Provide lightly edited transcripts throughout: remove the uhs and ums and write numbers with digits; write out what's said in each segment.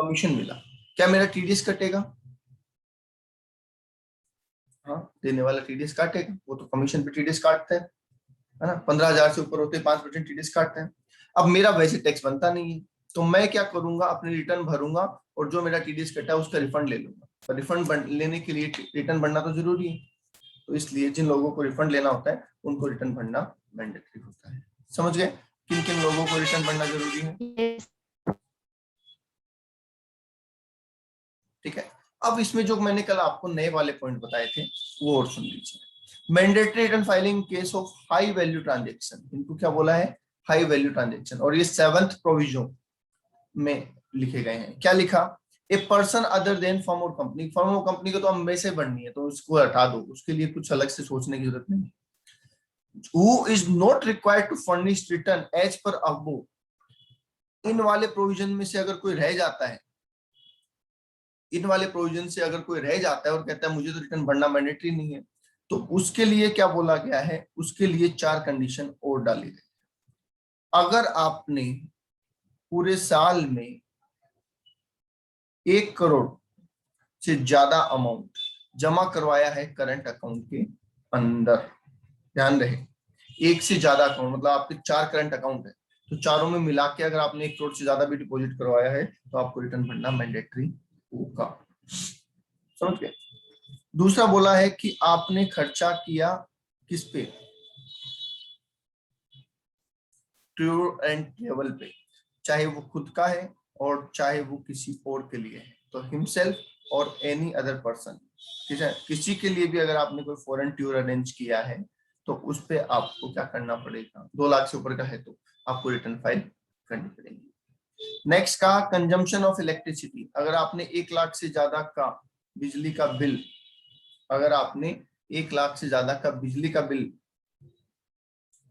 Commission मिला, क्या मेरा टीडीएस कटेगा? हाँ, देने वाला टीडीएस काटेगा, वो तो कमीशन पे टीडीएस काटते हैं, है ना। 15,000 से ऊपर होते 5% टीडीएस काटते हैं। अब मेरा वैसे टैक्स बनता नहीं है, तो मैं क्या करूंगा, अपनी रिटर्न भरूंगा और जो मेरा टीडीएस कटा है उसका रिफंड ले लूंगा। पर रिफंड लेने के लिए रिटर्न भरना तो जरूरी है, तो इसलिए जिन लोगों को रिफंड लेना होता है उनको रिटर्न भरना मैंडेटरी होता है। समझ गए किन किन लोगों को रिटर्न भरना जरूरी है? yes. ठीक है। अब इसमें जो मैंने कल आपको नए वाले पॉइंट बताए थे वो और सुन लीजिए। Mandatory return filing case of high value transaction, इनको क्या बोला है? High value transaction. और ये 7th प्रोविजन में लिखे गए हैं। क्या लिखा? A person other than firm और कंपनी, फर्म और कंपनी को तो हम में से बननी है तो उसको हटा दो, उसके लिए कुछ अलग से सोचने की जरूरत नहीं। Who is not required to furnish return as per above, इन वाले प्रोविजन में से अगर कोई रह जाता है, इन वाले प्रोविजन से अगर कोई रह जाता है और कहता है मुझे तो रिटर्न भरना मैंडेटरी नहीं है, तो उसके लिए क्या बोला गया है? उसके लिए 4 कंडीशन और डाली गई। अगर आपने पूरे साल में 1 करोड़ से ज्यादा अमाउंट जमा करवाया है करंट अकाउंट के अंदर, ध्यान रहे 1 से ज्यादा अकाउंट, मतलब आपके 4 करंट अकाउंट है, तो चारों में मिला के अगर आपने 1 करोड़ से ज्यादा भी डिपॉजिट करवाया है तो आपको रिटर्न भरना मैंडेटरी होगा। समझ गए? दूसरा बोला है कि आपने खर्चा किया किस पे? टूर एंड ट्रेवल पे, चाहे वो खुद का है और चाहे वो किसी और के लिए है, तो हिमसेल्फ और एनी अदर पर्सन। ठीक है, किसी के लिए भी अगर आपने कोई फॉरेन टूर अरेंज किया है तो उस पे आपको क्या करना पड़ेगा? 2 लाख से ऊपर का है तो आपको रिटर्न फाइल करनी पड़ेगी। नेक्स्ट का कंजम्पशन ऑफ इलेक्ट्रिसिटी, अगर आपने 1 लाख से ज्यादा का बिजली का बिल, अगर आपने 1 लाख से ज्यादा का बिजली का बिल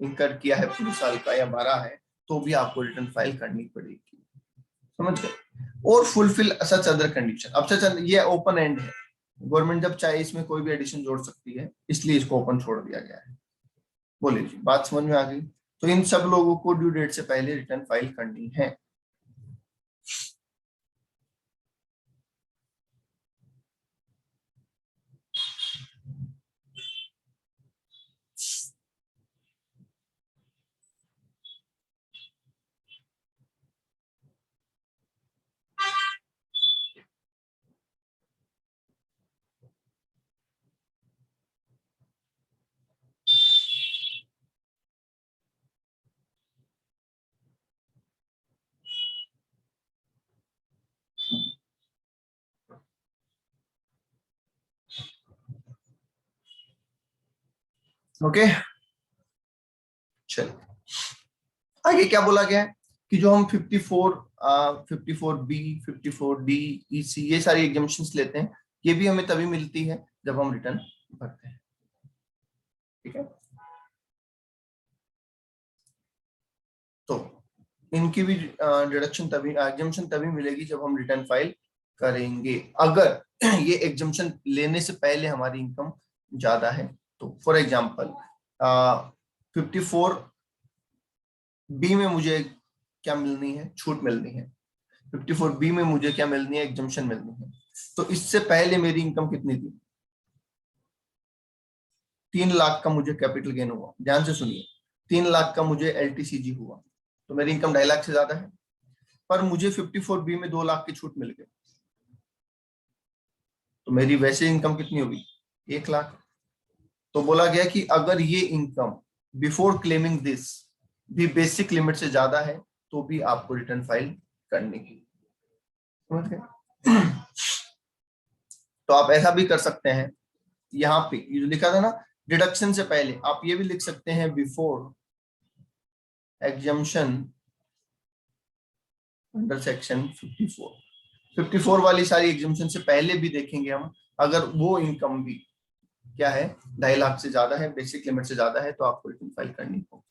इनकर किया है पूरे साल का या 12 है, तो भी आपको रिटर्न फाइल करनी पड़ेगी। समझ गए? और फुलफिल सच अदर कंडीशन। अब सच ये ओपन एंड है, गवर्नमेंट जब चाहे इसमें कोई भी एडिशन जोड़ सकती है, इसलिए इसको ओपन छोड़ दिया गया है। बोलिए जी, बात समझ में आ गई? तो इन सब लोगों को ड्यू डेट से पहले रिटर्न फाइल करनी है। ओके, चलिए आगे क्या बोला गया है कि जो हम 54B 54D EC ये सारी एग्जामिशंस लेते हैं, ये भी हमें तभी मिलती है जब हम रिटर्न भरते हैं। ठीक है, तो इनकी भी डिडक्शन तभी, एग्जामिशन तभी मिलेगी जब हम रिटर्न फाइल करेंगे। अगर ये एग्जामिशन लेने से पहले हमारी इनकम ज्यादा है तो फॉर एग्जांपल 54B में मुझे क्या मिलनी है? छूट मिलनी है। 54B में मुझे क्या मिलनी है? एग्जामिशन मिलनी है। तो इससे पहले मेरी इनकम कितनी थी? 3 लाख का मुझे कैपिटल गेन हुआ, ध्यान से सुनिए, 3 लाख का मुझे LTCG हुआ, तो मेरी इनकम 2.5 लाख से ज्यादा है। पर मुझे 54B में 2 लाख की छूट मिल गई, तो मेरी वैसे इनकम कितनी होगी? 1 लाख। तो बोला गया कि अगर ये इनकम बिफोर क्लेमिंग दिस भी बेसिक लिमिट से ज्यादा है तो भी आपको रिटर्न फाइल करनी है। समझ गए? तो आप ऐसा भी कर सकते हैं, यहाँ पे ये जो लिखा था ना डिडक्शन से पहले, आप ये भी लिख सकते हैं बिफोर एग्जम्पशन अंडर सेक्शन 54। 54 वाली सारी एग्जम्पशन से पहले भी देखेंगे हम, अगर वो इनकम भी क्या है 2.5 लाख से ज्यादा है, बेसिक लिमिट से ज्यादा है, तो आपको रिटर्न फाइल करनी होगी।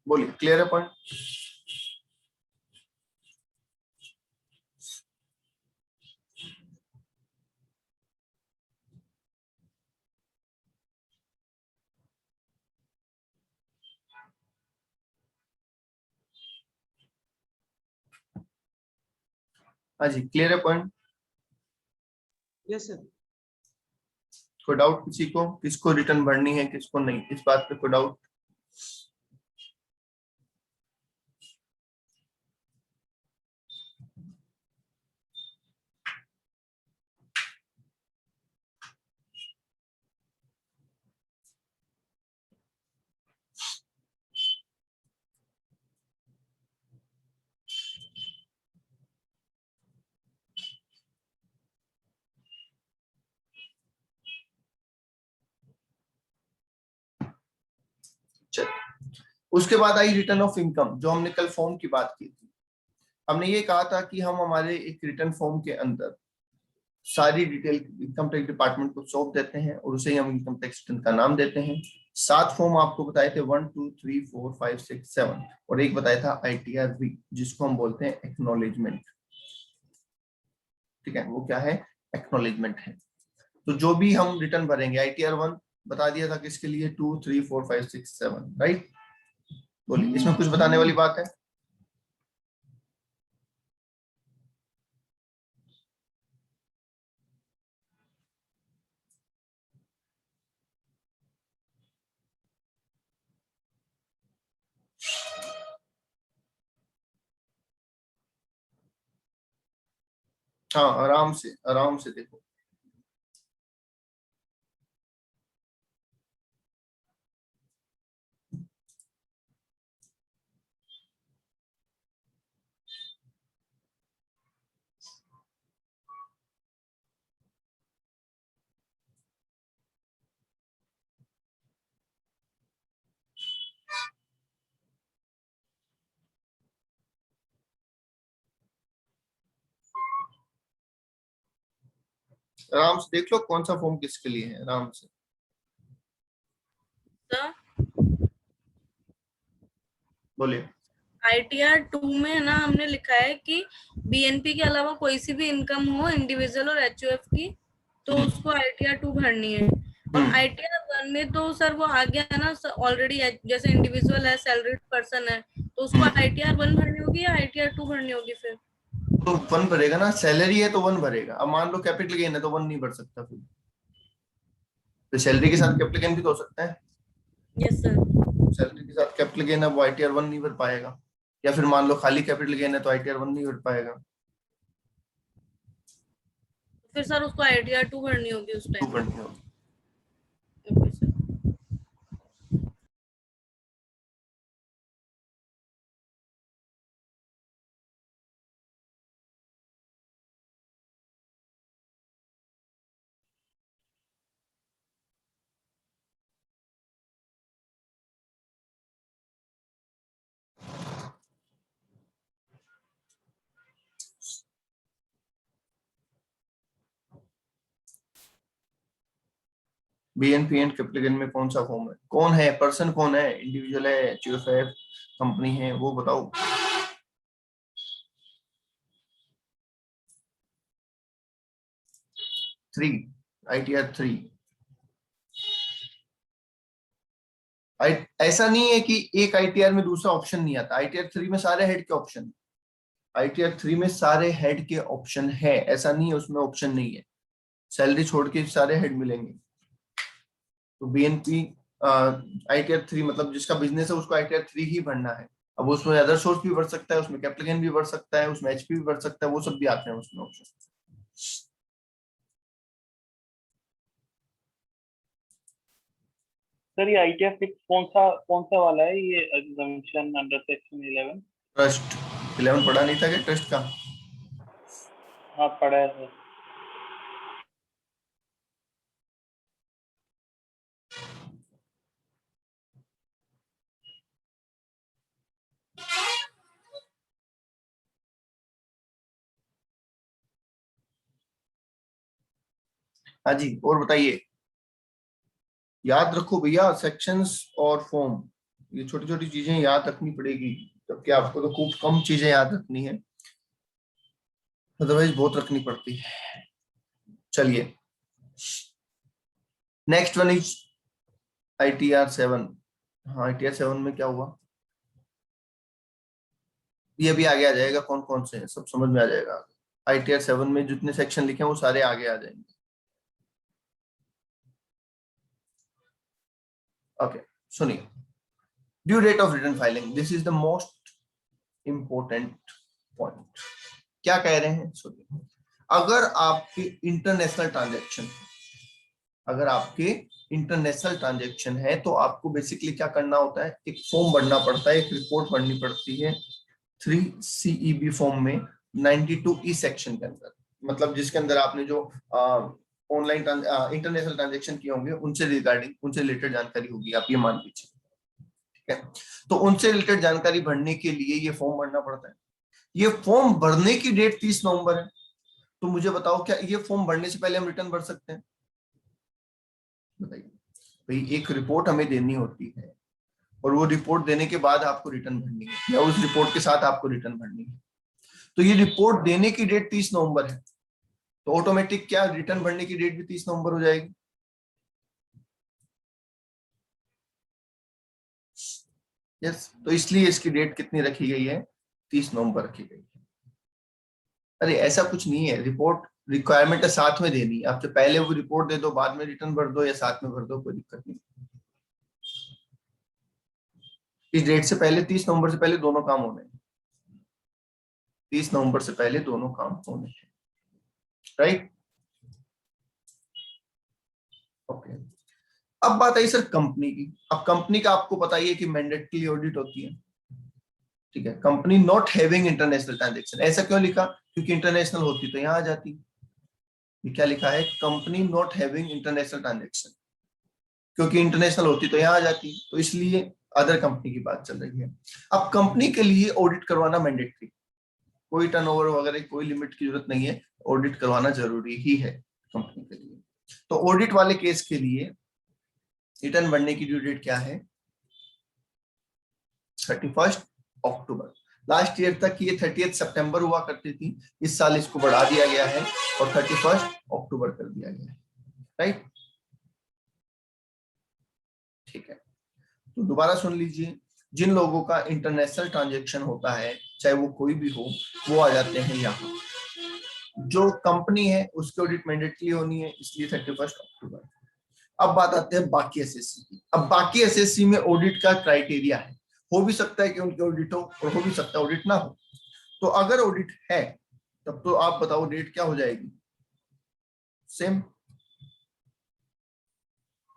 बोलिए, क्लियर है पॉइंट? हाँ जी, क्लियर है पॉइंट? Yes sir. कोई डाउट किसी को? किसको रिटर्न भरनी है, किसको नहीं, इस बात पे कोई डाउट? चलिए, उसके बाद आई रिटर्न ऑफ इनकम, जो हमने कल फॉर्म की बात की थी। हमने ये कहा था कि हम हमारे एक रिटर्न फॉर्म के अंदर सारी डिटेल इनकम टैक्स डिपार्टमेंट को सौंप देते हैं और उसे ही हम इनकम टैक्स रिटर्न का नाम देते हैं। 7 फॉर्म आपको बताए थे, 1 2 3 4 5 6 7, और एक बताया था ITR-V, जिसको हम बोलते हैं एक्नॉलेजमेंट। ठीक है, वो क्या है? एक्नॉलेजमेंट है। तो जो भी हम रिटर्न भरेंगे, ITR-1 बता दिया था किसके लिए, 2 3 4 5 6 7, राइट? बोलिए, इसमें कुछ बताने वाली बात है? हाँ, आराम से देखो। आराम से देख लो कौन सा फॉर्म किसके लिए है, आराम से। बोलिए। ITR 2 में ना हमने लिखा है कि BNP के अलावा कोई सी भी इनकम हो इंडिविजुअल और HUF की, तो उसको ITR 2 भरनी है। और ITR 1 में तो सर वो आ गया ना ऑलरेडी, जैसे इंडिविजुअल है, सैलरीड पर्सन है, तो उसको ITR 1 भरनी होगी या ITR 2 भरनी होगी फिर? तो 1 भरेगा ना, सैलरी है तो 1 भरेगा। अब मान लो कैपिटल गेन है तो 1 नहीं भर सकता फिर, तो सैलरी के साथ कैपिटल गेन भी तो हो सकता है। Yes sir. सैलरी के साथ कैपिटल गेन है, वो ITR-1 नहीं भर पाएगा। या फिर मान लो खाली कैपिटल गेन है तो ITR-1 नहीं भर पाएगा। फिर सर उसको ITR 2 भरनी होगी उस 2 टाइम। भरनी होगी। Okay sir. BNP and capital gain में कौन सा फॉर्म है? कौन है पर्सन, कौन है? इंडिविजुअल है, HUF है, कंपनी है, वो बताओ। 3, ITR-3। ऐसा नहीं है कि एक ITR में दूसरा ऑप्शन नहीं आता। ITR-3 में सारे हेड के ऑप्शन, ITR-3 में सारे हेड के ऑप्शन है, ऐसा नहीं है उसमें ऑप्शन नहीं है। सैलरी छोड़ के सारे हेड मिलेंगे। तो BNP ITR-3 मतलब जिसका बिजनेस है उसको ITR-3 ही भरना है। अब उसमें अदर सोर्स भी बढ़ सकता है, उसमें कैपिटल गेन भी बढ़ सकता है, उसमें HP भी बढ़ सकता है, वो सब भी आते हैं उसमें ऑप्शन। सर ये ITR-6 कौन सा वाला है? ये एग्जामिनेशन अंडर सेक्शन 11। ट्रस्ट 11 पढ़ा नहीं था क्या ट्रस्ट का? हाँ पढ़ा है सर। हाँ जी, और बताइए। याद रखो भैया, सेक्शंस और फॉर्म, ये छोटी छोटी चीजें याद रखनी पड़ेगी, जबकि आपको तो खूब कम चीजें याद रखनी है, अदरवाइज बहुत रखनी पड़ती है। चलिए, नेक्स्ट वन इज ITR-7। हाँ, ITR-7 में क्या हुआ ये भी आगे आ जाएगा, कौन कौन से हैं सब समझ में आ जाएगा। ITR 7 में जितने सेक्शन लिखे हैं वो सारे आगे आ जाएंगे। ओके, सुनिए, due date of return filing, this is the most important point. क्या कह रहे हैं, सुनिए, अगर आपके इंटरनेशनल ट्रांजैक्शन, अगर आपके इंटरनेशनल ट्रांजैक्शन है तो आपको बेसिकली क्या करना होता है, एक फॉर्म भरना पड़ता है, एक रिपोर्ट भरनी पड़ती है 3CEB फॉर्म में 92E सेक्शन के अंदर, मतलब जिसके अंदर आपने जो ऑनलाइन इंटरनेशनल ट्रांजैक्शन किए होंगे उनसे रिगार्डिंग, उनसे रिलेटेड जानकारी होगी, आप ये मान लीजिए, ठीक है। तो उनसे रिलेटेड जानकारी भरने के लिए ये फॉर्म भरना पड़ता है। ये फॉर्म भरने की डेट 30 नवंबर है। तो मुझे बताओ, क्या ये फॉर्म भरने से पहले हम रिटर्न भर सकते हैं? बताइए भाई, एक रिपोर्ट हमें देनी होती है और वो रिपोर्ट देने के बाद आपको रिटर्न भरनी है, या उस रिपोर्ट के साथ आपको रिटर्न भरनी है। तो ये रिपोर्ट देने की डेट 30 नवंबर है, तो ऑटोमेटिक क्या रिटर्न भरने की डेट भी 30 नवंबर हो जाएगी? यस, तो इसलिए इसकी डेट कितनी रखी गई है, 30 नवंबर रखी गई है। अरे ऐसा कुछ नहीं है, रिपोर्ट रिक्वायरमेंट है साथ में देनी, आपसे पहले वो रिपोर्ट दे दो, बाद में रिटर्न भर दो, या साथ में भर दो, कोई दिक्कत नहीं। इस डेट से पहले 30 नवंबर से पहले दोनों काम होने हैं, 30 नवंबर से पहले दोनों काम होने हैं, राइट? ओके, अब बात आई सर कंपनी की। अब कंपनी का आपको पता ही है कि मैंडेटरी ऑडिट होती है, ठीक है। Company not having international transaction, ऐसा क्यों लिखा? क्योंकि इंटरनेशनल होती तो यहां आ जाती। ये क्या लिखा है, company not having international transaction, क्योंकि इंटरनेशनल होती तो यहां आ जाती, तो इसलिए अदर कंपनी की बात चल रही है। अब कंपनी के लिए ऑडिट करवाना मैंडेटरी, कोई टर्नओवर वगैरह कोई लिमिट की जरूरत नहीं है, ऑडिट करवाना जरूरी ही है कंपनी के लिए। तो ऑडिट वाले केस के लिए रिटर्न भरने की ड्यू डेट क्या है, 31 अक्टूबर। लास्ट ईयर तक ये 30 सितंबर हुआ करती थी, इस साल इसको बढ़ा दिया गया है और 31 अक्टूबर कर दिया गया है, राइट? ठीक है, तो दोबारा सुन लीजिए, जिन लोगों का इंटरनेशनल ट्रांजैक्शन होता है, चाहे वो कोई भी हो, वो आ जाते हैं यहाँ। जो कंपनी है उसकी ऑडिट मैंडेटरी होनी है, इसलिए 31 अक्टूबर। अब बात आते हैं बाकी एसएससी की। अब बाकी एसएससी में ऑडिट का क्राइटेरिया है, हो भी सकता है कि उनकी ऑडिट हो और हो भी सकता है ऑडिट ना हो। तो अगर ऑडिट है तब तो आप बताओ डेट क्या हो जाएगी, सेम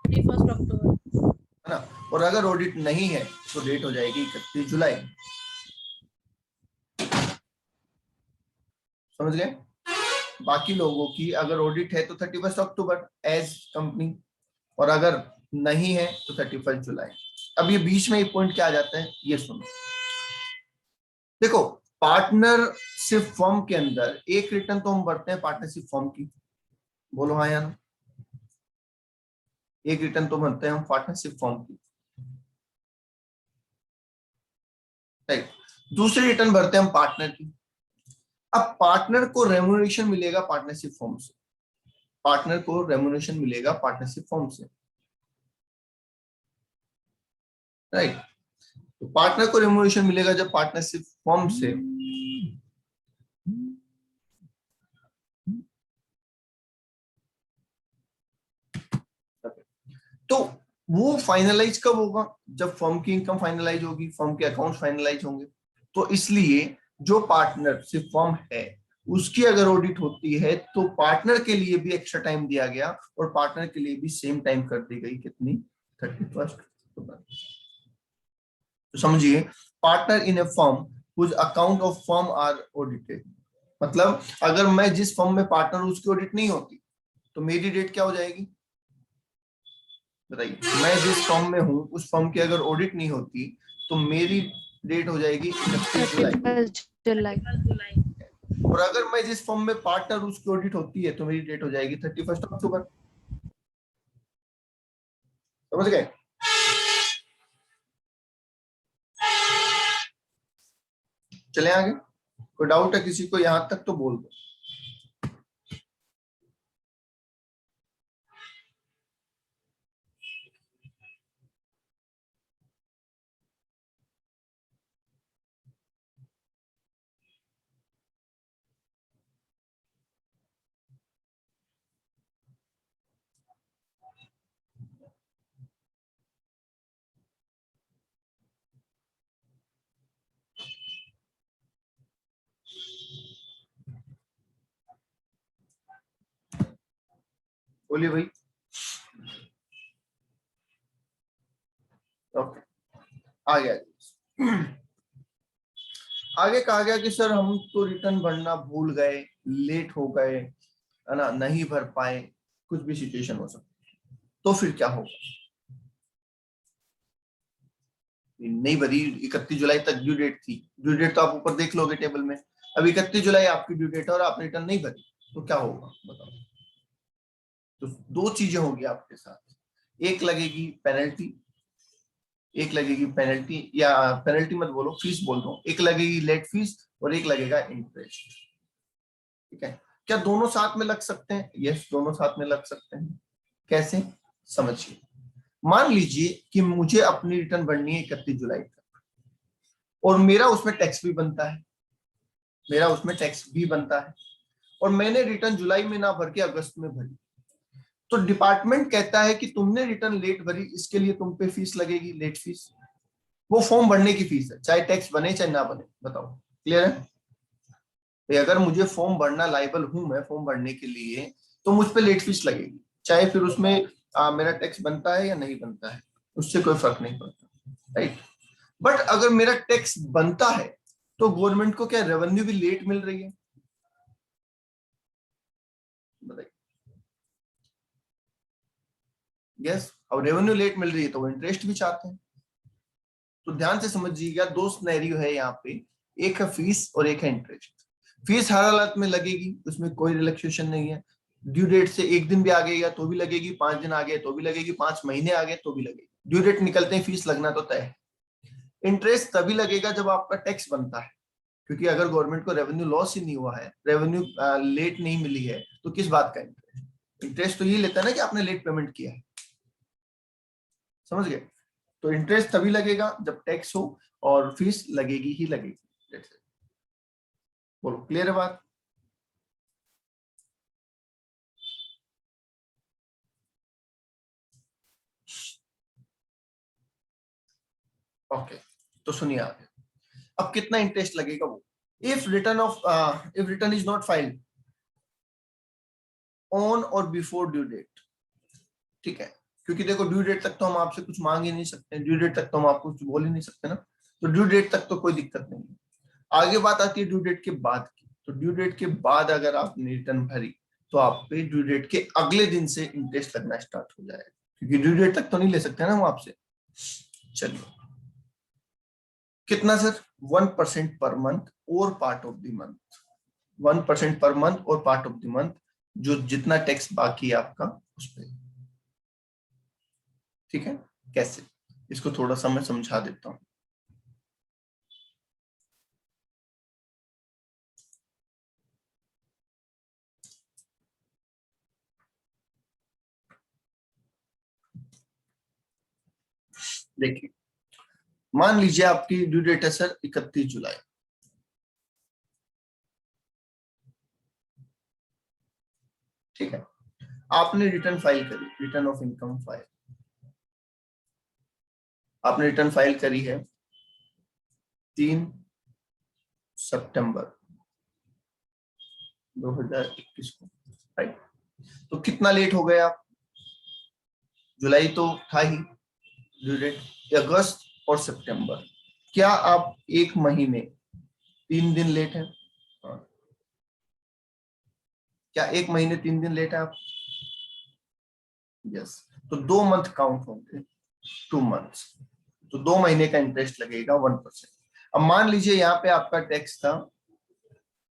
31 अक्टूबर, है ना? और अगर ऑडिट नहीं है तो डेट हो जाएगी 31 जुलाई। समझ गए? बाकी लोगों की अगर ऑडिट है तो 31 अक्टूबर एज कंपनी, और अगर नहीं है तो 31 जुलाई। अब ये बीच में एक पॉइंट क्या आ जाता है, ये सुनो। देखो, पार्टनरशिप फर्म के अंदर एक रिटर्न तो हम भरते हैं पार्टनरशिप फर्म की, बोलो हाँ या ना? एक रिटर्न तो भरते हैं हम पार्टनरशिप फर्म की, राइट? दूसरी रिटर्न भरते हैं हम पार्टनर की। अब पार्टनर को रेम्युनरेशन मिलेगा पार्टनरशिप फर्म से, पार्टनर को रेम्युनरेशन मिलेगा पार्टनरशिप फर्म से, राइट? तो पार्टनर को रेम्युनरेशन मिलेगा जब पार्टनरशिप फर्म से, तो वो फाइनलाइज कब होगा, जब फर्म की इनकम फाइनलाइज होगी, फर्म के अकाउंट फाइनलाइज होंगे। तो इसलिए जो पार्टनरशिप फर्म है उसकी अगर ऑडिट होती है तो पार्टनर के लिए भी एक्स्ट्रा टाइम दिया गया और पार्टनर के लिए भी सेम टाइम कर दी गई, कितनी, 31 अक्टूबर। तो समझिए, partner in a firm whose account of firm are audited, मतलब अगर मैं जिस फर्म में पार्टनर हूं उसकी ऑडिट नहीं होती तो मेरी डेट क्या हो जाएगी, बताइए? मैं जिस फर्म में हूं उस फर्म की अगर ऑडिट नहीं होती तो मेरी डेट हो जाएगी 31 जुलाई। 31 जुलाई। और अगर मैं जिस फर्म में पार्टनर उसकी ऑडिट होती है तो मेरी डेट हो जाएगी 31 अक्टूबर। समझ गए? चले आगे, कोई डाउट है किसी को यहां तक तो बोल दो। बोलिए भाई। ओके, आगे कहा गया कि सर हम तो रिटर्न भरना भूल गए, लेट हो गए, है ना, नहीं भर पाए, कुछ भी सिचुएशन हो सकती है, तो फिर क्या होगा? नहीं भरी, 31 जुलाई तक ड्यू डेट थी, ड्यू डेट तो आप ऊपर देख लोगे टेबल में, अब 31 जुलाई आपकी ड्यू डेट है और आपने रिटर्न नहीं भरी, तो क्या होगा बताओ? तो दो चीजें होगी आपके साथ, एक लगेगी पेनल्टी, एक लगेगी पेनल्टी, या पेनल्टी मत बोलो, फीस बोल दो, एक लगेगी लेट फीस और एक लगेगा इंटरेस्ट। ठीक है, क्या दोनों साथ में लग सकते हैं? यस, दोनों साथ में लग सकते हैं। कैसे, समझिए। मान लीजिए कि मुझे अपनी रिटर्न भरनी है 31 जुलाई तक और मेरा उसमें टैक्स भी बनता है, मेरा उसमें टैक्स भी बनता है, और मैंने रिटर्न जुलाई में ना भर के अगस्त में भरी, तो डिपार्टमेंट कहता है कि तुमने रिटर्न लेट भरी, इसके लिए तुम पे फीस लगेगी, लेट फीस। वो फॉर्म भरने की फीस है, चाहे टैक्स बने चाहे ना बने। बताओ, क्लियर है? अगर मुझे फॉर्म भरना लायबल हूं मैं फॉर्म भरने के लिए, तो मुझ पे लेट फीस लगेगी, चाहे फिर उसमें मेरा टैक्स बनता है या नहीं बनता है, उससे कोई फर्क नहीं पड़ता, राइट। बट अगर मेरा टैक्स बनता है तो गवर्नमेंट को क्या रेवेन्यू भी लेट मिल रही है? बताइए। यस, अब रेवेन्यू लेट मिल रही है तो वो इंटरेस्ट भी चाहते हैं। तो ध्यान से समझिएगा, दो सिनेरियो है यहाँ पे, एक है फीस और एक है इंटरेस्ट। फीस हर हालत में लगेगी, उसमें कोई रिलैक्सेशन नहीं है, ड्यू डेट से एक दिन भी आ गया तो भी लगेगी, 5 दिन आ गए तो भी लगेगी, 5 महीने आ गए तो भी लगेगी, ड्यू डेट निकलते ही फीस लगना तो तय है। इंटरेस्ट तभी लगेगा जब आपका टैक्स बनता है, क्योंकि अगर गवर्नमेंट को रेवेन्यू लॉस ही नहीं हुआ है, रेवेन्यू लेट नहीं मिली है, तो किस बात का इंटरेस्ट? इंटरेस्ट तो ये लेता है ना कि आपने लेट पेमेंट किया है, समझ गए? तो इंटरेस्ट तभी लगेगा जब टैक्स हो, और फीस लगेगी ही लगेगी। बोलो, क्लियर है बात? ओके, तो सुनिए आगे, अब कितना इंटरेस्ट लगेगा वो, if return is not filed on और बिफोर ड्यू डेट। ठीक है, क्योंकि देखो ड्यू डेट तक तो हम आपसे कुछ मांग ही नहीं सकते, ड्यू डेट तक तो हम आपको कुछ बोल ही नहीं सकते ना, तो ड्यू डेट तक तो कोई दिक्कत नहीं है। आगे बात आती है ड्यू डेट के बाद की, तो ड्यू डेट के बाद अगर आपने रिटर्न भरी तो आप पे ड्यू डेट के अगले दिन से इंटरेस्ट लगना स्टार्ट हो जाएगा, क्योंकि ड्यू डेट तक तो नहीं ले सकते ना हम आपसे। चलिए, कितना सर? 1% पर मंथ और part of the month, 1% per month और पार्ट ऑफ द मंथ, जो जितना टैक्स बाकी है आपका उस पर। ठीक है, कैसे, इसको थोड़ा सा मैं समझा देता हूं। देखिए, मान लीजिए आपकी ड्यू डेट है सर 31 जुलाई, ठीक है, आपने रिटर्न फाइल करी, रिटर्न ऑफ इनकम फाइल आपने रिटर्न फाइल करी है 3 सितंबर 2021 को, राइट। तो कितना लेट हो गए आप? जुलाई तो था ही ड्यू डेट, अगस्त और सितंबर, क्या आप 1 महीने 3 दिन लेट है? क्या 1 महीने 3 दिन लेट है आप? यस, तो 2 मंथ काउंट होंगे, 2 मंथ्स, तो 2 महीने का इंटरेस्ट लगेगा 1%। अब मान लीजिए यहाँ पे आपका टैक्स था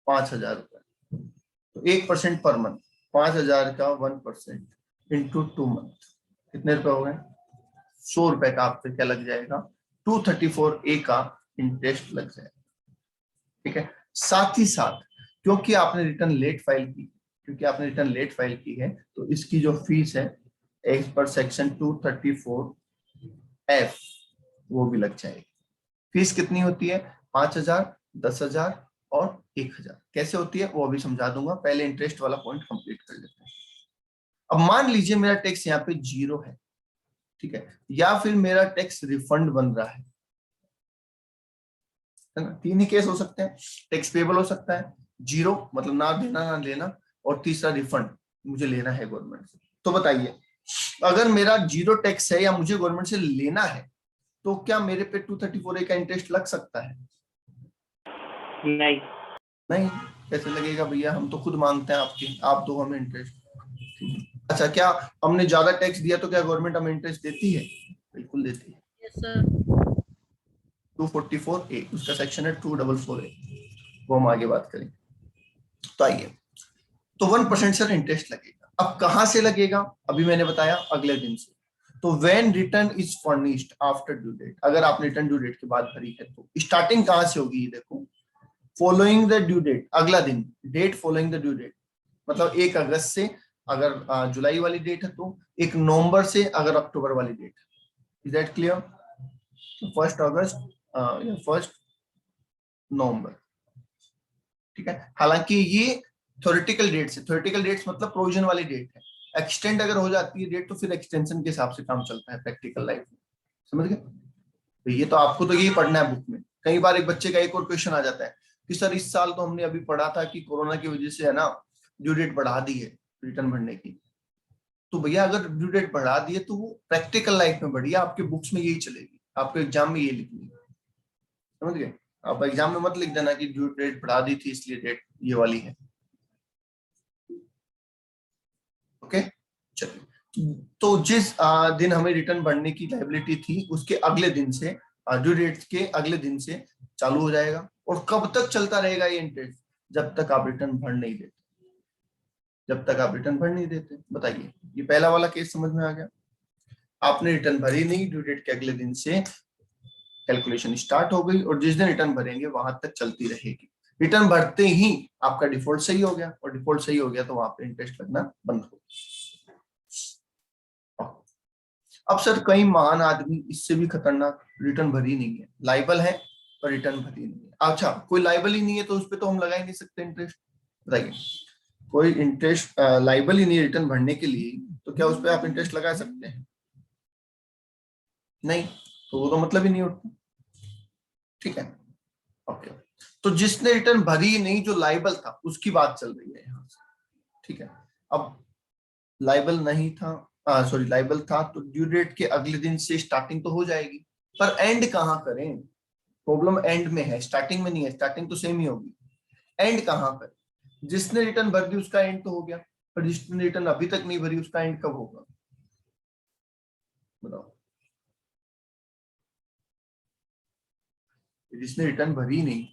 5,000 रुपए, तो 1% पर मंथ, 5,000 का 1% इंटू 2 मंथ, कितने रुपए हो गए? 100 रुपए का आप पे क्या लग जाएगा? 234A का इंटरेस्ट लग जाएगा। ठीक है, साथ ही साथ क्योंकि आपने रिटर्न लेट फाइल की है, तो इसकी जो फीस है एज पर सेक्शन 234F वो भी लग जाएगी। फीस कितनी होती है? 5,000, 10,000 और 1,000। कैसे होती है वो अभी समझा दूंगा, पहले इंटरेस्ट वाला पॉइंट कंप्लीट कर लेते हैं। अब मान लीजिए मेरा टैक्स यहाँ पे 0 है, ठीक है, या फिर मेरा टैक्स रिफंड बन रहा है ना। 3 ही केस हो सकते हैं, टैक्स पेबल हो सकता है 0 मतलब ना देना ना लेना, और तीसरा रिफंड, मुझे लेना है गवर्नमेंट से। तो बताइए, अगर मेरा जीरो टैक्स है या मुझे गवर्नमेंट से लेना है, तो क्या मेरे पे 234A का इंटरेस्ट लग सकता है? नहीं। नहीं, कैसे लगेगा भैया, हम तो खुद मांगते हैं आपकी, आप दो हमें इंटरेस्ट। अच्छा, क्या हमने ज्यादा टैक्स दिया तो क्या गवर्नमेंट हमें इंटरेस्ट देती है? बिल्कुल देती है। Yes sir. 244A उसका सेक्शन है 244A, वो हम आगे बात करेंगे। तो आइए, तो 1% सर इंटरेस्ट लगेगा। अब कहां से लगेगा? अभी मैंने बताया अगले दिन से। तो when return is furnished after due date, अगर आपने रिटर्न ड्यू डेट के बाद भरी है तो स्टार्टिंग कहां से होगी? देखो, फॉलोइंग द ड्यू डेट, अगला दिन, date following the due date, मतलब 1 अगस्त से अगर जुलाई वाली डेट है तो 1 नवंबर से अगर अक्टूबर वाली डेट है। Is that clear? 1 अगस्त या 1 नवंबर, ठीक है। हालांकि ये थ्योरेटिकल डेट्स है, थ्योरेटिकल डेट्स मतलब प्रोविजन वाली डेट है। एक्सटेंड अगर हो जाती है डेट तो फिर एक्सटेंशन के हिसाब से काम चलता है प्रैक्टिकल लाइफ में, समझ गए? तो ये तो आपको तो यही पढ़ना है बुक में। कई बार एक बच्चे का एक और क्वेश्चन आ जाता है कि सर इस साल तो हमने अभी पढ़ा था कि कोरोना की वजह से है ना ड्यू डेट बढ़ा दी है रिटर्न भरने की। तो भैया अगर ड्यू डेट बढ़ा दी है तो वो प्रैक्टिकल लाइफ में बढ़िया, आपके बुक्स में यही चलेगी, आपको एग्जाम में ये लिखनी है, समझ गए? आप एग्जाम में मत लिख देना कि ड्यू डेट बढ़ा दी थी इसलिए डेट ये वाली है। ओके, चलिए। तो जिस दिन हमें रिटर्न भरने की लायबिलिटी थी उसके अगले दिन से, ड्यू डेट के अगले दिन से चालू हो जाएगा। और कब तक चलता रहेगा ये इंटरेस्ट? जब तक आप रिटर्न भर नहीं देते, जब तक आप रिटर्न भर नहीं देते। बताइए, ये पहला वाला केस समझ में आ गया? आपने रिटर्न भरी नहीं, ड्यू डेट के अगले दिन से कैलकुलेशन स्टार्ट हो गई और जिस दिन रिटर्न भरेंगे वहां तक चलती रहेगी। रिटर्न भरते ही आपका डिफॉल्ट सही हो गया, और डिफॉल्ट सही हो गया तो वहां पे इंटरेस्ट लगना बंद हो गया। अब सर कई महान आदमी इससे भी खतरनाक रिटर्न भरी नहीं है, लाइबल है पर रिटर्न भरी नहीं है। अच्छा, कोई लाइबल ही नहीं है तो उस पर तो हम लगा ही नहीं सकते इंटरेस्ट। बताइए, कोई इंटरेस्ट लाइबल ही नहीं है रिटर्न भरने के लिए, तो क्या उस पर आप इंटरेस्ट लगा सकते हैं? नहीं, तो वो तो मतलब ही नहीं उठता, ठीक है। ओके, तो जिसने रिटर्न भरी नहीं, जो लाइबल था उसकी बात चल रही है यहाँ से, ठीक है। अब लाइबल नहीं था, सॉरी लाइबल था, तो ड्यू डेट के अगले दिन से स्टार्टिंग तो हो जाएगी, पर एंड कहाँ करें? प्रॉब्लम एंड में है, स्टार्टिंग में नहीं है। स्टार्टिंग तो सेम ही होगी, एंड कहाँ करें? जिसने रिटर्न भर दी उसका एंड तो हो गया, पर जिसने रिटर्न अभी तक नहीं भरी उसका एंड कब होगा? बताओ। जिसने रिटर्न भरी नहीं,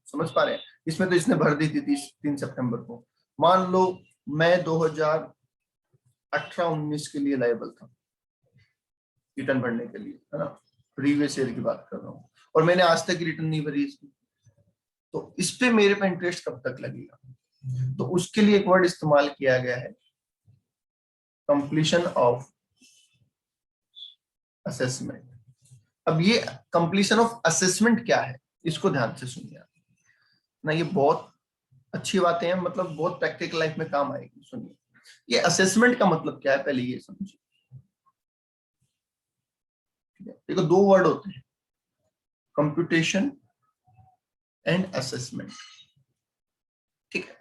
समझ पा रहे हैं? इसमें तो इसने भर दी थी 3 सितंबर को, मान लो मैं 2018-19 के लिए लायबल था रिटर्न भरने के लिए, है ना, प्रीवियस ईयर की बात कर रहा हूँ, और मैंने आज तक रिटर्न नहीं भरी इसकी, तो इस पे मेरे पे इंटरेस्ट कब तक लगेगा? तो उसके लिए एक वर्ड इस्तेमाल किया गया है, कंप्लीशन ऑफ असेसमेंट। अब ये कंप्लीशन ऑफ असेसमेंट क्या है, इसको ध्यान से सुनिए ना, ये बहुत अच्छी बातें हैं, मतलब बहुत प्रैक्टिकल लाइफ में काम आएगी। सुनिए, ये असेसमेंट का मतलब क्या है पहले ये समझिए। देखो, 2 वर्ड होते हैं, कंप्यूटेशन एंड असेसमेंट, ठीक है।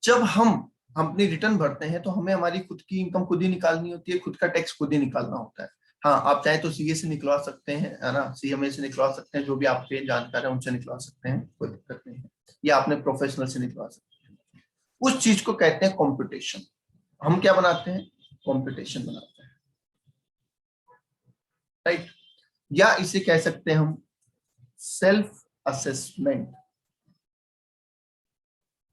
जब हम अपनी रिटर्न भरते हैं तो हमें हमारी खुद की इनकम खुद ही निकालनी होती है, खुद का टैक्स खुद ही निकालना होता है। हाँ, आप चाहे तो सीए से निकलवा सकते हैं, है ना, सीएमए से निकलवा सकते हैं, जो भी आपके जानकार है उनसे निकलवा सकते हैं, कोई दिक्कत नहीं है, या आपने प्रोफेशनल से निकलवा सकते हैं। उस चीज को कहते हैं कंप्यूटेशन। हम क्या बनाते हैं? कंप्यूटेशन बनाते हैं, राइट। या इसे कह सकते हैं हम सेल्फ असेसमेंट,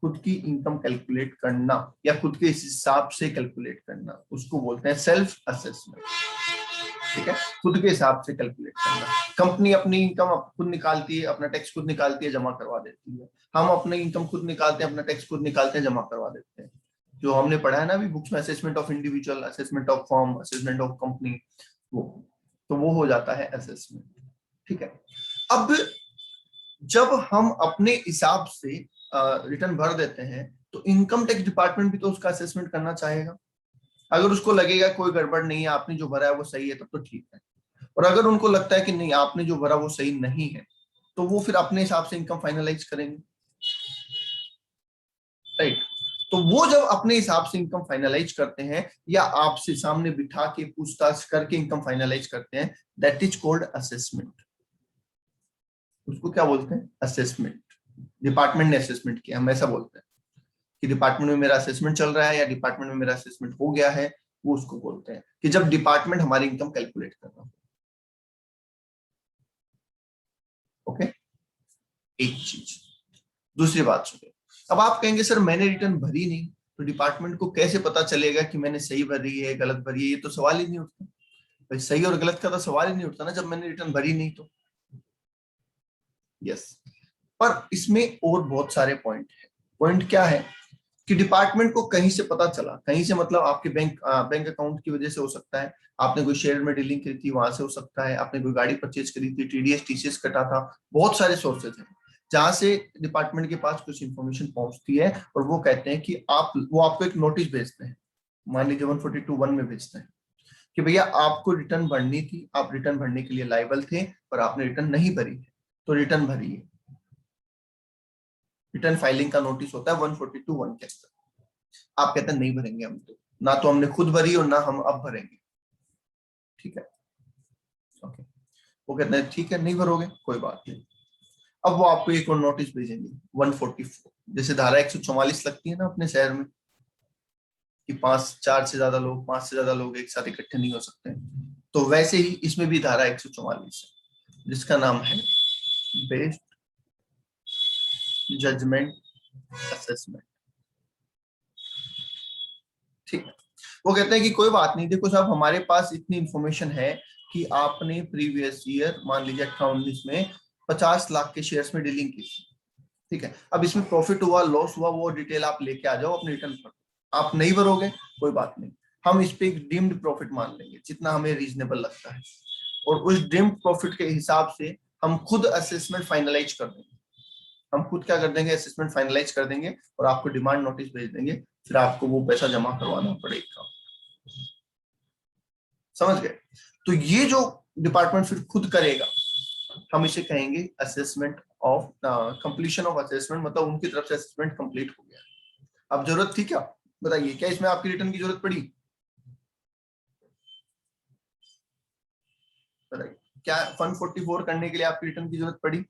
खुद की इनकम कैलकुलेट करना या खुद के हिसाब से कैलकुलेट करना, उसको बोलते हैं सेल्फ असेसमेंट, ठीक है। खुद के हिसाब से कैलकुलेट करना। कंपनी अपनी इनकम खुद निकालती है, अपना टैक्स खुद निकालती है, जमा करवा देती है। हम अपनी इनकम खुद निकालते हैं, अपना टैक्स खुद निकालते हैं, जमा करवा देते हैं। जो हमने पढ़ा है ना अभी बुक्स में, assessment of individual, assessment of firm, assessment of company, वो हो जाता है असेसमेंट, ठीक है। अब जब हम अपने हिसाब से रिटर्न भर देते हैं तो इनकम टैक्स डिपार्टमेंट भी तो उसका असेसमेंट करना चाहेगा। अगर उसको लगेगा कोई गड़बड़ नहीं है, आपने जो भरा है वो सही है, तब तो ठीक है। और अगर उनको लगता है कि नहीं, आपने जो भरा वो सही नहीं है, तो वो फिर अपने हिसाब से इनकम फाइनलाइज करेंगे, राइट। तो वो जब अपने हिसाब से इनकम फाइनलाइज करते हैं या आपसे सामने बिठा के पूछताछ करके इनकम फाइनलाइज करते हैं, दैट इज कॉल्ड असेसमेंट। उसको क्या बोलते हैं? असेसमेंट। डिपार्टमेंट ने असेसमेंट किया, हम ऐसा बोलते हैं कि डिपार्टमेंट में मेरा असेसमेंट चल रहा है या डिपार्टमेंट में मेरा असेसमेंट हो गया है, वो उसको बोलते हैं कि जब डिपार्टमेंट हमारी इनकम कैलकुलेट कर रहा हो। ओके, एक चीज। दूसरी बात सुनिए, अब आप कहेंगे सर मैंने रिटर्न भरी नहीं, तो डिपार्टमेंट को कैसे पता चलेगा कि मैंने सही भरी है गलत भरी है? ये तो सवाल ही नहीं उठता भाई, सही और गलत का तो सवाल ही नहीं उठता ना जब मैंने रिटर्न भरी नहीं तो। यस, पर इसमें और बहुत सारे पॉइंट है। पॉइंट क्या है कि डिपार्टमेंट को कहीं से पता चला, कहीं से मतलब आपके बैंक अकाउंट की वजह से हो सकता है, आपने कोई शेयर में डीलिंग करी थी वहां से हो सकता है, आपने कोई गाड़ी परचेज करी थी, टीडीएस टीसीएस कटा था, बहुत सारे सोर्सेज हैं जहां से डिपार्टमेंट के पास कुछ इंफॉर्मेशन पहुंचती है और वो कहते हैं कि वो आपको एक नोटिस भेजते हैं, मान लीजिए 142(1) में भेजते हैं कि भैया आपको रिटर्न भरनी थी, आप रिटर्न भरने के लिए लायबल थे पर आपने रिटर्न नहीं भरी है, तो रिटर्न भरिए। रिटर्न फाइलिंग का नोटिस होता है 142(1) के अंदर। आप कहते हैं नहीं भरेंगे हम, तो ना तो हमने खुद भरी और ना हम अब भरेंगे, ठीक है? ओके, वो कहते हैं ठीक है नहीं भरोगे कोई बात नहीं। अब वो आपको एक और नोटिस भेजेंगे 144, जैसे धारा 144 लगती है ना अपने शहर में कि 5 से ज्यादा लोग एक साथ इकट्ठे नहीं हो सकते, तो वैसे ही इसमें भी धारा 144 है जिसका नाम है बेस्ड जजमेंट असेसमेंट। ठीक है, वो कहते हैं कि कोई बात नहीं, देखो साहब हमारे पास इतनी इंफॉर्मेशन है कि आपने प्रीवियस ईयर मान लीजिए 18-19 में 50 लाख के शेयर्स में डीलिंग की थी, ठीक है? अब इसमें प्रॉफिट हुआ लॉस हुआ वो डिटेल आप लेके आ जाओ अपने रिटर्न पर। आप नहीं भरोगे कोई बात नहीं, हम इस पे एक डीम्ड प्रॉफिट मान लेंगे जितना हमें रीजनेबल लगता है, और उस डीम्ड प्रॉफिट के हिसाब से हम खुद असेसमेंट फाइनलाइज कर देंगे। हम खुद क्या कर देंगे? असेसमेंट फाइनलाइज कर देंगे और आपको डिमांड नोटिस भेज देंगे, फिर आपको वो पैसा जमा करवाना पड़ेगा। समझ गए? तो ये जो डिपार्टमेंट फिर खुद करेगा हम इसे कहेंगे assessment of completion of assessment, मतलब उनकी तरफ से असेसमेंट कंप्लीट हो गया। अब जरूरत थी क्या? बताइए, क्या इसमें आपकी रिटर्न की जरूरत पड़ी? बताइए, क्या 144 करने के लिए आपकी रिटर्न की जरूरत पड़ी?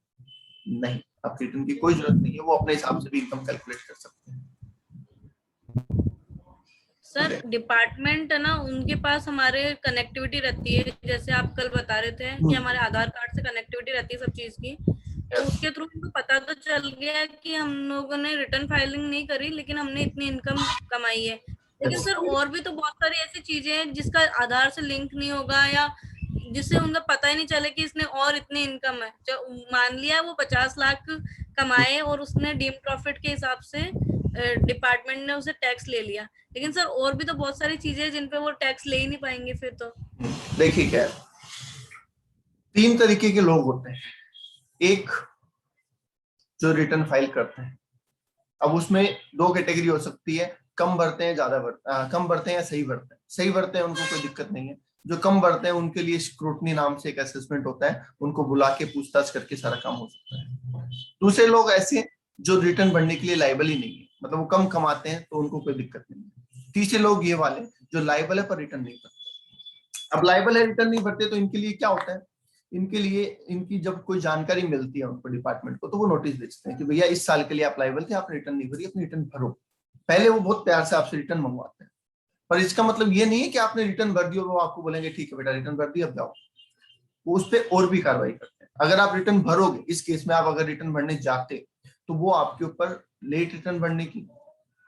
नहीं, आपकी रिटर्न की कोई जरूरत नहीं है, वो अपने हिसाब से भी इनकम कैलकुलेट कर सकते हैं। सर डिपार्टमेंट है ना, उनके पास हमारे कनेक्टिविटी रहती है, जैसे आप कल बता रहे थे कि हमारे आधार कार्ड से कनेक्टिविटी रहती है सब चीज की, तो उसके थ्रू उनको पता तो चल गया कि हम लोगों ने रिटर्न फाइलिंग नहीं करी लेकिन हमने इतनी इनकम कमाई है। लेकिन सर और भी तो बहुत सारी ऐसी चीजें हैं जिसका आधार से लिंक नहीं होगा या जिससे उनको पता ही नहीं चले कि इसने और इतनी इनकम है। जो मान लिया वो 50 लाख कमाए और उसने डीम प्रॉफिट के हिसाब से डिपार्टमेंट ने उसे टैक्स ले लिया, लेकिन सर और भी तो बहुत सारी चीजें हैं जिन पे वो टैक्स ले ही नहीं पाएंगे फिर तो। देखिए क्या, 3 तरीके के लोग होते हैं। एक जो रिटर्न फाइल करते हैं, अब उसमें 2 कैटेगरी हो सकती है, कम भरते हैं कम भरते हैं या सही भरते हैं। सही भरते हैं उनको कोई दिक्कत नहीं है, जो कम भरते हैं उनके लिए स्क्रूटनी नाम से एक असेसमेंट होता है, उनको बुला के पूछताछ करके सारा काम हो सकता है। दूसरे लोग ऐसे जो रिटर्न भरने के लिए लायबल ही नहीं है, मतलब वो कम कमाते हैं तो उनको कोई दिक्कत नहीं है। तीसरे लोग ये वाले जो लायबल है पर रिटर्न नहीं भरते। अब लायबल है रिटर्न नहीं भरते तो इनके लिए क्या होता है, इनके लिए इनकी जब कोई जानकारी मिलती है उनको डिपार्टमेंट को, तो वो नोटिस भेजते हैं कि भैया इस साल के लिए आप लायबल थे, आपने रिटर्न नहीं भरी, अपनी रिटर्न भरो। पहले वो बहुत प्यार से आपसे रिटर्न मंगवाते हैं, पर इसका मतलब ये नहीं है कि आपने रिटर्न भर दी और वो आपको बोलेंगे ठीक है बेटा रिटर्न भर दी अब जाओ। वो उस पर और भी कार्रवाई करते हैं। अगर आप रिटर्न भरोगे, इस केस में आप अगर रिटर्न भरने जाते तो वो आपके ऊपर लेट रिटर्न भरने की,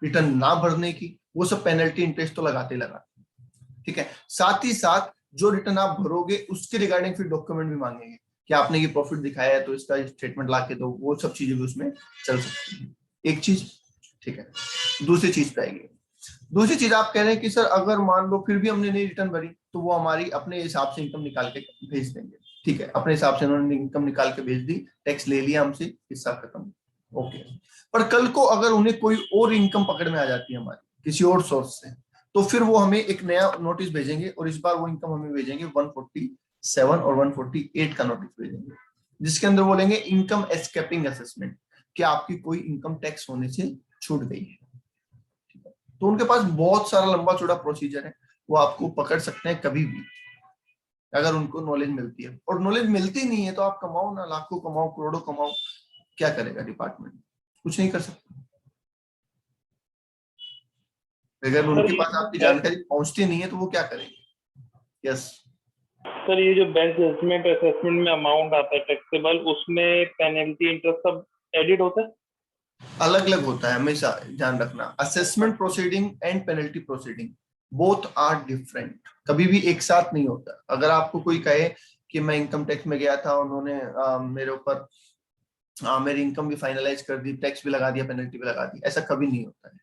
रिटर्न ना भरने की, वो सब पेनल्टी इंटरेस्ट तो लगाते लगाते, ठीक है? साथ ही साथ जो रिटर्न आप भरोगे उसके रिगार्डिंग फिर डॉक्यूमेंट भी मांगेंगे कि आपने ये प्रॉफिट दिखाया है तो इसका स्टेटमेंट ला के दो, वो सब चीजें भी उसमें चल सकती है। एक चीज, ठीक है। दूसरी चीज पे आएगी। दूसरी चीज आप कह रहे हैं कि सर अगर मान लो फिर भी हमने नहीं रिटर्न भरी तो वो हमारी अपने हिसाब से इनकम निकाल के भेज देंगे, ठीक है? अपने हिसाब से उन्होंने इनकम निकाल के भेज दी, टैक्स ले लिया हमसे, हिस्सा खत्म, ओके। पर कल को अगर उन्हें कोई और इनकम पकड़ में आ जाती है हमारी किसी और सोर्स से, तो फिर वो हमें एक नया नोटिस भेजेंगे और इस बार वो इनकम हमें भेजेंगे 147 और 148 का नोटिस भेजेंगे, जिसके अंदर बोलेंगे इनकम एस्केपिंग असेसमेंट, कि आपकी कोई इनकम टैक्स होने से छूट गई है। तो उनके पास बहुत सारा लंबा चौड़ा प्रोसीजर है, वो आपको पकड़ सकते हैं कभी भी अगर उनको नॉलेज मिलती है। और नॉलेज मिलती नहीं है तो आप कमाओ ना, लाखों कमाओ, करोड़ों कमाओ, क्या करेगा डिपार्टमेंट? कुछ नहीं कर सकता। अगर उनके पास आपकी जानकारी पहुंचती नहीं है तो वो क्या करेंगे? यस सर, ये जो बैंक असेसमेंट में अमाउंट आता है टैक्सेबल, उसमें पेनल्टी इंटरेस्ट सब एडिट होता है? अलग अलग होता है, हमेशा ध्यान रखना। Assessment proceeding and penalty proceeding both are different, कभी भी एक साथ नहीं होता। अगर आपको कोई कहे कि मैं इनकम टैक्स में गया था, उन्होंने मेरे ऊपर मेरी इनकम भी फाइनलाइज कर दी, टैक्स भी लगा दिया, पेनल्टी भी लगा दी, ऐसा कभी नहीं होता है।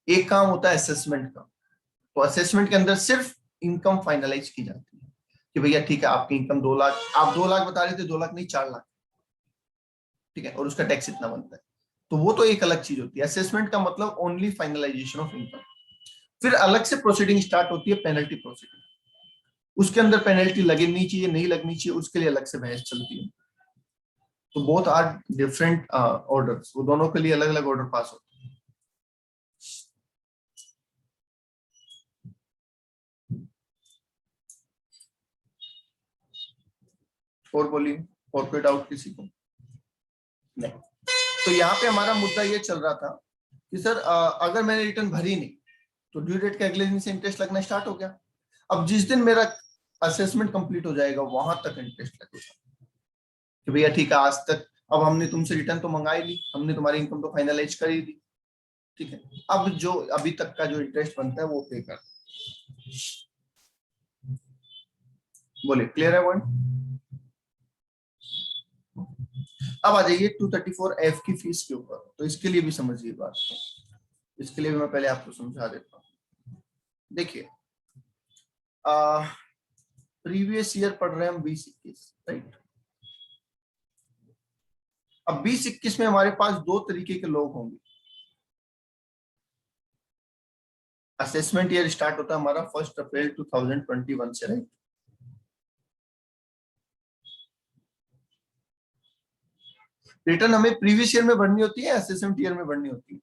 एक काम होता है असेसमेंट का, तो असेसमेंट के अंदर सिर्फ इनकम फाइनलाइज की जाती है कि भैया ठीक है आपकी इनकम 2 लाख, आप 2 लाख बता रहे थे, 2 लाख नहीं 4 लाख, ठीक है, और उसका टैक्स इतना बनता है, तो वो तो एक अलग चीज होती है। असेसमेंट का मतलब ओनली फाइनलाइजेशन ऑफ इनकम। फिर अलग से प्रोसीडिंग स्टार्ट होती है, पेनल्टी प्रोसीडिंग। उसके अंदर पेनल्टी लगनी चाहिए नहीं लगनी चाहिए, उसके लिए अलग से बहस चलती है। तो बोथ आर डिफरेंट ऑर्डर्स, वो दोनों के लिए अलग अलग ऑर्डर पास होते हैं। और बोलिए, और कोई डाउट किसी को? नहीं। तो यहाँ पे हमारा मुद्दा ये चल रहा था कि सर अगर मैंने रिटर्न भरी नहीं तो ड्यू डेट के अगले दिन से इंटरेस्ट लगना स्टार्ट हो गया। अब जिस दिन मेरा असेसमेंट कंप्लीट हो जाएगा वहां तक इंटरेस्ट लगेगा कि भैया ठीक है, आज तक अब हमने तुमसे रिटर्न तो मंगाई ली, हमने तुम्हारी इनकम तो फाइनलाइज कर ही दी, ठीक है, अब जो अभी तक का जो इंटरेस्ट बनता है वो पे कर। बोले क्लियर है वर्ड? अब आ जाइए 234F की फीस के ऊपर। तो इसके लिए भी समझिए बात, इसके लिए भी मैं पहले आपको समझा देता हूँ। देखिए प्रीवियस ईयर पढ़ रहे हैं हम 2021, राइट? अब 2021 में हमारे पास 2 तरीके के लोग होंगे। असेसमेंट ईयर स्टार्ट होता है हमारा 1 अप्रैल 2021 से, राइट? रिटर्न हमें प्रीवियस ईयर में भरनी होती है, असेसमेंट ईयर में भरनी होती है?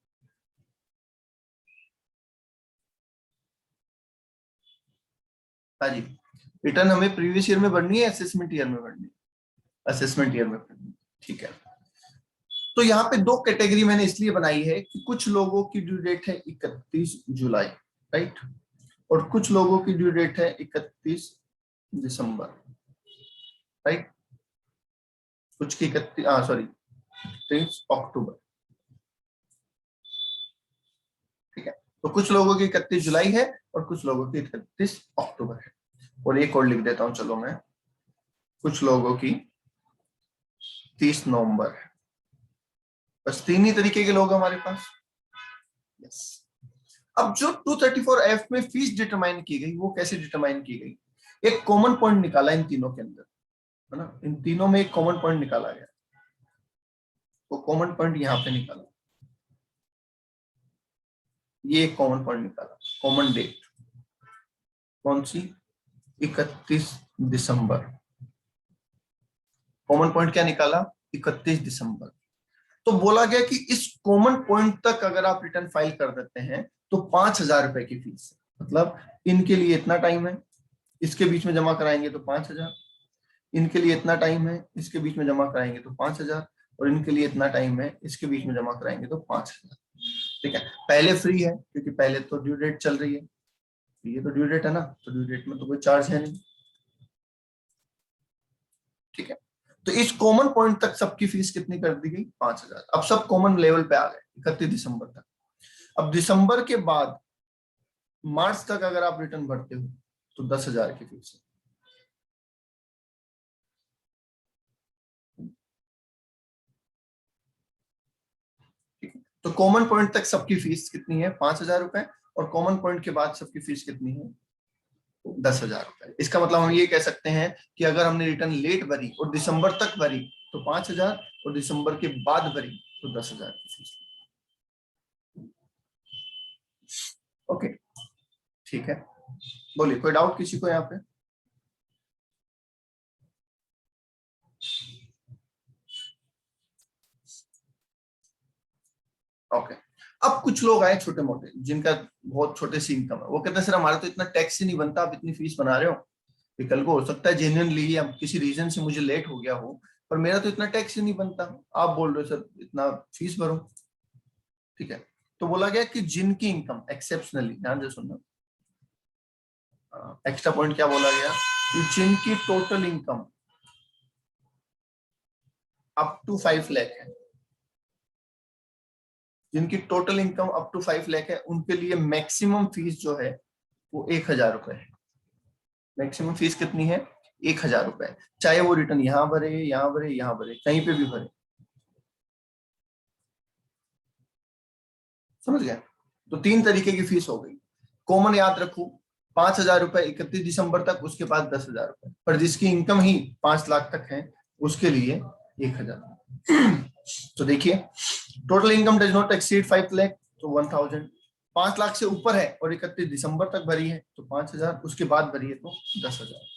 हाँ जी, रिटर्न हमें प्रीवियस ईयर में भरनी है, असेसमेंट ईयर में भरनी है? असेसमेंट ईयर में भरनी है, ठीक है। तो यहाँ पे 2 कैटेगरी मैंने इसलिए बनाई है कि कुछ लोगों की ड्यू डेट है 31 जुलाई, राइट, और कुछ लोगों की ड्यू डेट है 31 दिसंबर, राइट, कुछ की 30 अक्टूबर, ठीक है। तो कुछ लोगों की 31 जुलाई है और कुछ लोगों की 31 अक्टूबर है। और एक और लिख देता हूं चलो मैं, कुछ लोगों की 30 नवंबर है। बस 3 ही तरीके के लोग हमारे पास। यस। अब जो 234F में फीस डिटरमाइन की गई वो कैसे डिटरमाइन की गई? एक कॉमन पॉइंट निकाला इन तीनों के अंदर, है ना, इन तीनों में एक कॉमन पॉइंट निकाला गया। वो कॉमन पॉइंट यहाँ पे निकाला, ये एक कॉमन पॉइंट निकाला, कॉमन डेट कौन सी? 31 दिसंबर। कॉमन पॉइंट क्या निकाला? 31 दिसंबर। तो बोला गया कि इस कॉमन पॉइंट तक अगर आप रिटर्न फाइल कर देते हैं तो 5,000 रुपए की फीस है। मतलब इनके लिए इतना टाइम है, इसके बीच में जमा कराएंगे तो 5,000, इनके लिए इतना टाइम है, इसके बीच में जमा कराएंगे तो 5,000, और इनके लिए इतना टाइम है, इसके बीच में जमा कराएंगे तो 5,000। ठीक है, पहले फ्री है क्योंकि पहले तो ड्यू डेट चल रही है, ये तो ड्यू डेट है ना, तो ड्यू डेट में तो कोई चार्ज है नहीं, ठीक है। तो इस कॉमन पॉइंट तक सबकी फीस कितनी कर दी गई? 5,000। अब सब कॉमन लेवल पे आ गए 31 दिसंबर तक। अब दिसंबर के बाद मार्च तक अगर आप रिटर्न भरते हो तो 10,000 की फीस है। तो कॉमन पॉइंट तक सबकी फीस कितनी है? 5,000 रुपए, और कॉमन पॉइंट के बाद सबकी फीस कितनी है? 10,000 रुपए। इसका मतलब हम ये कह सकते हैं कि अगर हमने रिटर्न लेट भरी और दिसंबर तक भरी तो 5,000, और दिसंबर के बाद भरी तो 10,000 की फीस। ओके, ठीक है, बोलिए कोई डाउट किसी को यहाँ पे? ओके, अब कुछ लोग आए छोटे मोटे जिनका बहुत छोटे सी इनकम है, वो कहते हैं सर हमारा तो इतना टैक्स ही नहीं बनता, आप इतनी फीस बना रहे हो, कि कल को हो सकता है जेन्युइनली अब किसी रीजन से मुझे लेट हो गया हो, पर मेरा तो इतना टैक्स ही नहीं बनता, आप बोल रहे हो सर इतना फीस भरो। ठीक है, तो बोला गया कि जिनकी इनकम एक्सेप्शनली, ध्यान से सुनना, एक्स्ट्रा पॉइंट क्या बोला गया कि जिनकी total income up to 5 lakh है, जिनकी total income up to 5 lakh है, उनके लिए मैक्सिमम फीस जो है वो 1000 रुपए है। मैक्सिमम फीस कितनी है? 1000 रुपए, चाहे वो रिटर्न यहाँ भरे, यहाँ भरे, यहाँ भरे, कहीं पे भी भरे। समझ गए? तो 3 तरीके की फीस हो गई। कॉमन याद रखो, 5000 रुपए 31 दिसंबर तक, उसके बाद 10,000 रुपए, पर जिसकी इनकम ही 5 लाख तक है उसके लिए 1000। तो देखिए, total income does not exceed 5 lakh तो 1000, 5 लाख से ऊपर है और 31 दिसंबर तक भरी है तो 5000, उसके बाद भरी है तो 10,000।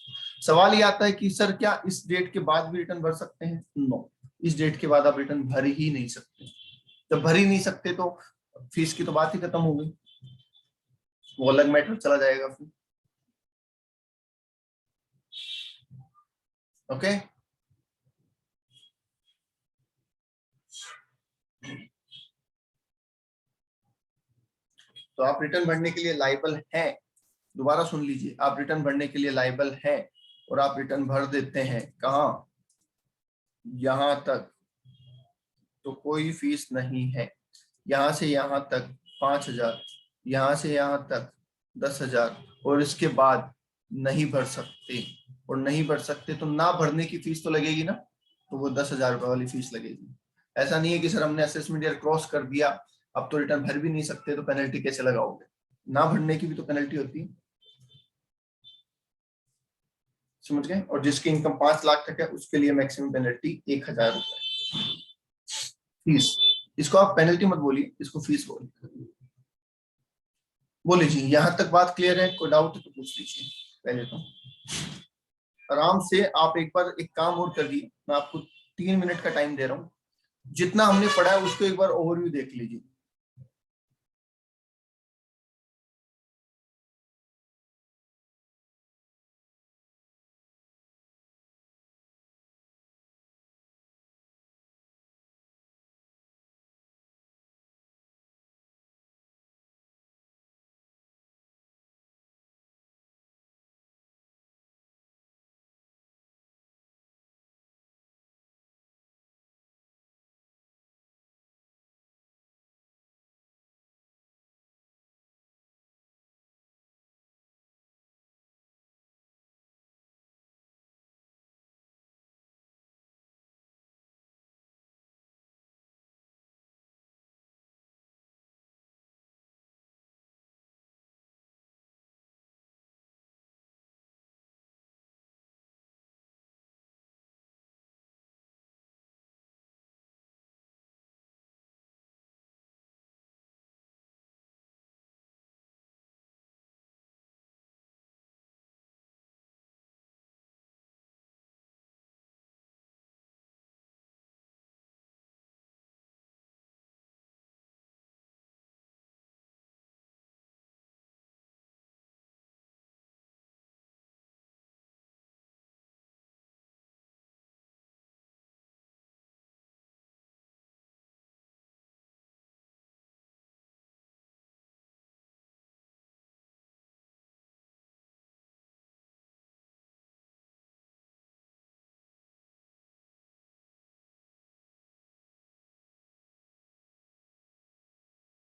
सवाल ये आता है कि सर क्या इस डेट के बाद भी रिटर्न भर सकते हैं? नो, इस डेट के बाद आप रिटर्न भर ही नहीं सकते। जब भर ही नहीं सकते तो फीस की तो बात ही खत्म हो गई, वो अलग मैटर चला जाएगा फिर। ओके, तो आप रिटर्न भरने के लिए लायबल हैं। दोबारा सुन लीजिए, आप रिटर्न भरने के लिए लायबल हैं और आप रिटर्न भर देते हैं। कहाँ? यहां तक तो कोई फीस नहीं है, यहां से यहां तक 5000, यहां से यहां तक 10,000, और इसके बाद नहीं भर सकते, और नहीं भर सकते तो ना भरने की फीस तो लगेगी ना, तो वो 10,000 रुपए वाली फीस लगेगी। ऐसा नहीं है कि सर हमने असेसमेंट ईयर क्रॉस कर दिया, अब तो रिटर्न भर भी नहीं सकते तो पेनल्टी कैसे लगाओगे? ना भरने की भी तो पेनल्टी होती है। समझ गए? और जिसकी इनकम 5 लाख तक है उसके लिए मैक्सिमम पेनल्टी 1000 रुपए फीस। इसको आप पेनल्टी मत बोलिए, इसको फीस बोलिए। बोलिए जी, यहां तक बात क्लियर है? कोई डाउट है तो पूछ लीजिए। पहले तो आराम से आप एक बार एक काम और कर दिए, मैं आपको 3 मिनट का टाइम दे रहा हूँ, जितना हमने पढ़ा है उसको एक बार ओवरव्यू देख लीजिए।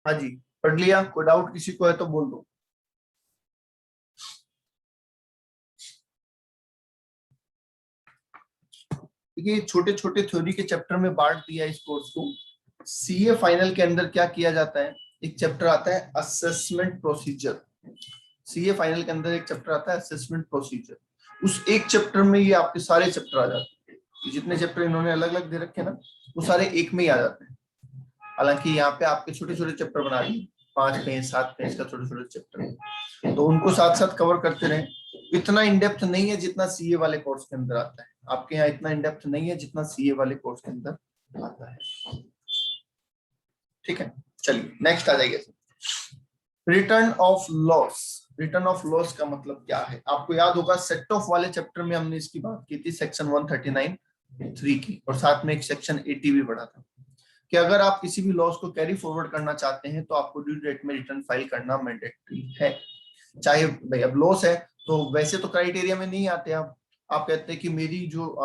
हाँ जी, पढ़ लिया? कोई डाउट किसी को है तो बोल दो। देखिए, छोटे छोटे थ्योरी के चैप्टर में बांट दिया इस कोर्स को। सीए फाइनल के अंदर क्या किया जाता है, एक चैप्टर आता है असेसमेंट प्रोसीजर। सीए फाइनल के अंदर एक चैप्टर आता है असेसमेंट प्रोसीजर, उस एक चैप्टर में ये आपके सारे चैप्टर आ जाते हैं। जितने चैप्टर इन्होंने अलग अलग दे रखे हैं ना, वो सारे एक में ही आ जाते हैं। हालांकि यहाँ पे आपके छोटे छोटे चैप्टर बना दिए, 5 पेज 7 पेज का छोटे छोटे चैप्टर, तो उनको साथ साथ कवर करते रहे। इतना इन डेप्थ नहीं है जितना सीए वाले कोर्स के अंदर आता है, आपके यहाँ इतना इन डेप्थ नहीं है जितना सीए वाले कोर्स के अंदर आता है। ठीक है, चलिए नेक्स्ट आ जाइए, return of loss. Return of loss का मतलब क्या है? आपको याद होगा सेट ऑफ वाले चैप्टर में हमने इसकी बात की थी, सेक्शन 139(3) की, और साथ में एक सेक्शन 80 भी पढ़ा था कि अगर आप किसी भी लॉस को कैरी फॉरवर्ड करना चाहते हैं तो आपको ड्यू डेट में रिटर्न फाइल करना मैंडेटरी है। चाहे भाई अब लॉस है तो वैसे तो क्राइटेरिया में नहीं आते, आप कहते हैं कि मेरी जो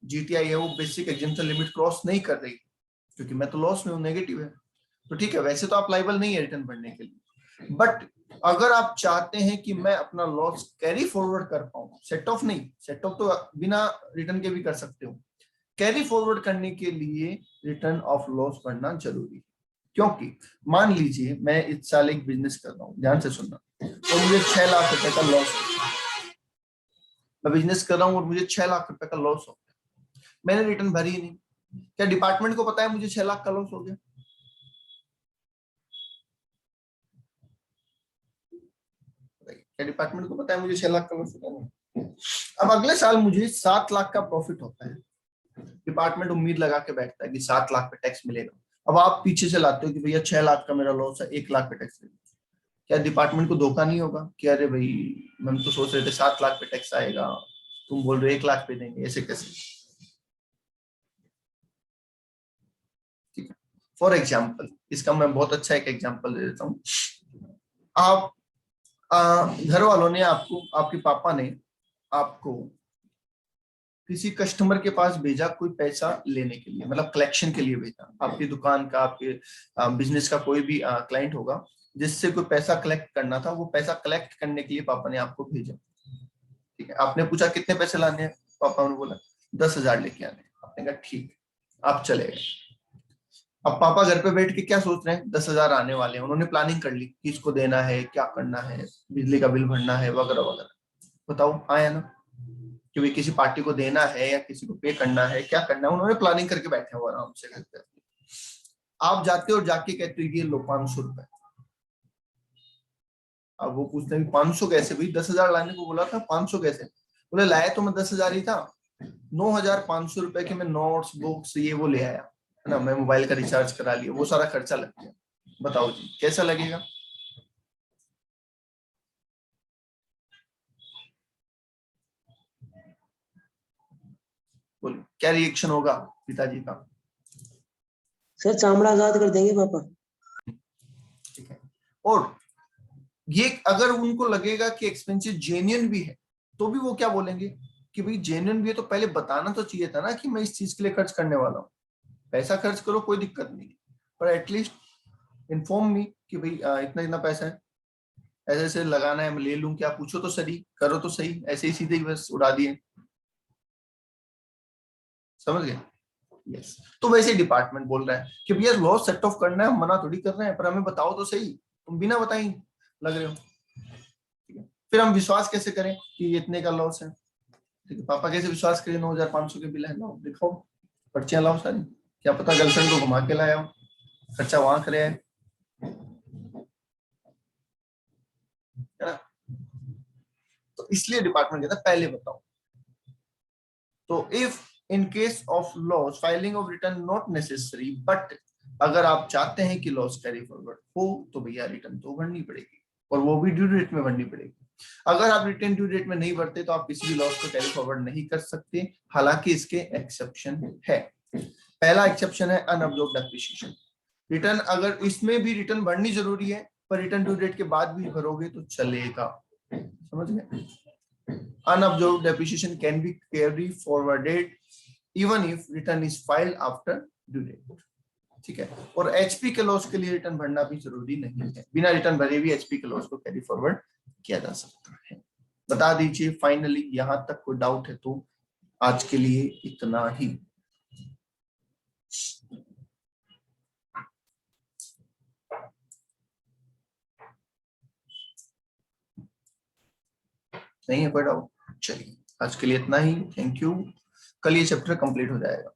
जीटीआई है वो बेसिक एग्जेम्पशन लिमिट क्रॉस नहीं कर रही क्योंकि मैं तो लॉस में हूँ, नेगेटिव है, तो ठीक है, वैसे तो आप लाइबल नहीं है रिटर्न भरने के लिए। बट अगर आप चाहते हैं कि मैं अपना लॉस कैरी फॉरवर्ड कर पाऊं, सेट ऑफ नहीं, सेट ऑफ तो बिना रिटर्न के भी कर सकते हो, कैरी फॉरवर्ड करने के लिए रिटर्न ऑफ लॉस भरना जरूरी है। क्योंकि मान लीजिए मैं इस साल एक बिजनेस कर रहा हूँ, ध्यान से सुनना, और मुझे 6 लाख रुपए का लॉस हो गया। मैं बिजनेस कर रहा हूँ और मुझे 6 लाख रुपए का लॉस हो गया, मैंने रिटर्न भरी ही नहीं। क्या डिपार्टमेंट को पता है मुझे 6 लाख का लॉस हो गया? क्या डिपार्टमेंट को पता है मुझे 6 लाख का लॉस हो गया? अब अगले साल मुझे 7 लाख का प्रॉफिट होता है, डिपार्टमेंट उम्मीद लगा के बैठता है कि 7 लाख पे टैक्स मिलेगा। अब आप पीछे से लाते हो कि भैया 6 लाख का मेरा लॉस है, 1 लाख पे टैक्स मिलेगा। क्या डिपार्टमेंट को धोखा नहीं होगा कि अरे भाई हम तो सोच रहे थे 7 लाख पे टैक्स आएगा, तुम बोल रहे हो 1 लाख पे देंगे, ऐसे कैसे? ठीक है, फॉर एग्जाम्पल इसका मैं बहुत अच्छा एक एग्जाम्पल दे देता हूँ। आप घर वालों ने आपको, आपके पापा ने आपको किसी कस्टमर के पास भेजा कोई पैसा लेने के लिए, मतलब कलेक्शन के लिए भेजा, आपकी दुकान का, आपके बिजनेस का कोई भी क्लाइंट होगा जिससे कोई पैसा कलेक्ट करना था, वो पैसा कलेक्ट करने के लिए पापा ने आपको भेजा। ठीक है, आपने पूछा कितने पैसे लाने हैं, पापा ने बोला 10,000 लेके आने। आपने कहा ठीक, आप चले गए। अब पापा घर पे बैठ के क्या सोच रहे हैं, 10,000 आने वाले हैं, उन्होंने प्लानिंग कर ली किसको देना है, क्या करना है, बिजली का बिल भरना है वगैरह वगैरह। बताओ आया ना कि भाई किसी पार्टी को देना है या किसी को पे करना है, क्या करना है, उन्होंने प्लानिंग करके बैठे हो आराम से घर पे। आप जाते हो और जाके कहते हो ये लो 500 रुपए। अब वो पूछते हैं 500 कैसे भाई, 10,000 लाने को बोला था, 500 कैसे? बोले लाया तो मैं 10,000 ही था, 9,500 रुपए के मैं नोट्स बुक्स ये वो ले आया है ना, मैं मोबाइल का रिचार्ज करा लिया, वो सारा खर्चा लग गया। बताओ जी कैसा लगेगा? बोलो क्या रिएक्शन होगा पिताजी का? सर चामड़ा आजाद कर देंगे पापा। ठीक है, और ये अगर उनको लगेगा कि एक्सपेंसिव जेन्युइन भी है तो भी वो क्या बोलेंगे कि भाई जेन्युइन भी है तो पहले बताना तो चाहिए था ना कि मैं इस चीज के लिए खर्च करने वाला हूँ। पैसा खर्च करो कोई दिक्कत नहीं, पर एटलीस्ट इन्फॉर्म मी कि भाई इतना इतना पैसा है, ऐसे ऐसे लगाना है, मैं ले लूं क्या, पूछो तो सही, करो तो सही, ऐसे ही सीधे ही बस उड़ा दिए। समझ गए? यस। तो वैसे डिपार्टमेंट बोल रहा है कि भैया लॉस सेट ऑफ करना है, हम मना थोड़ी कर रहे हैं, पर हमें बताओ तो सही, तुम बिना बताई लग रहे हो। ठीक है, फिर हम विश्वास कैसे करें कि ये इतने का लॉस है? ठीक है, पापा कैसे विश्वास करें 9,500 के बिल है, लाओ दिखाओ, पर्चियां लाओ सारी, क्या पता गर्लफ्रेंड को घुमा के लाया हो, खर्चा वहां करे है ना? तो इसलिए डिपार्टमेंट कहता है पहले बताओ। तो if in case of loss filing of return not necessary, but अगर आप चाहते हैं कि लॉस कैरी फॉरवर्ड हो तो भैया रिटर्न तो भरनी पड़ेगी, और वो भी ड्यू डेट में भरनी पड़ेगी। अगर आप रिटर्न ड्यू डेट में नहीं भरते तो आप किसी भी लॉस को कैरी फॉरवर्ड नहीं कर सकते, हालांकि इसके एक्सेप्शन है। पहला एक्सेप्शन है अनअब्जॉर्ब्ड डेप्रिसिएशन। रिटर्न अगर इसमें भी रिटर्न भरनी जरूरी है, पर रिटर्न ड्यू डेट के बाद भी भरोगे तो चलेगा। समझ गए? Unabsorbed depreciation can be carried forwarded even if return is filed after due date. ठीक है, और एचपी के लॉस के लिए रिटर्न भरना भी जरूरी नहीं है, बिना रिटर्न भरे भी एचपी के लॉस को कैरी फॉरवर्ड किया जा सकता है। बता दीजिए फाइनली, यहां तक कोई डाउट है तो आज के लिए इतना ही। नहीं है कोई डाउट? चलिए आज के लिए इतना ही, थैंक यू। कल ये चैप्टर कंप्लीट हो जाएगा।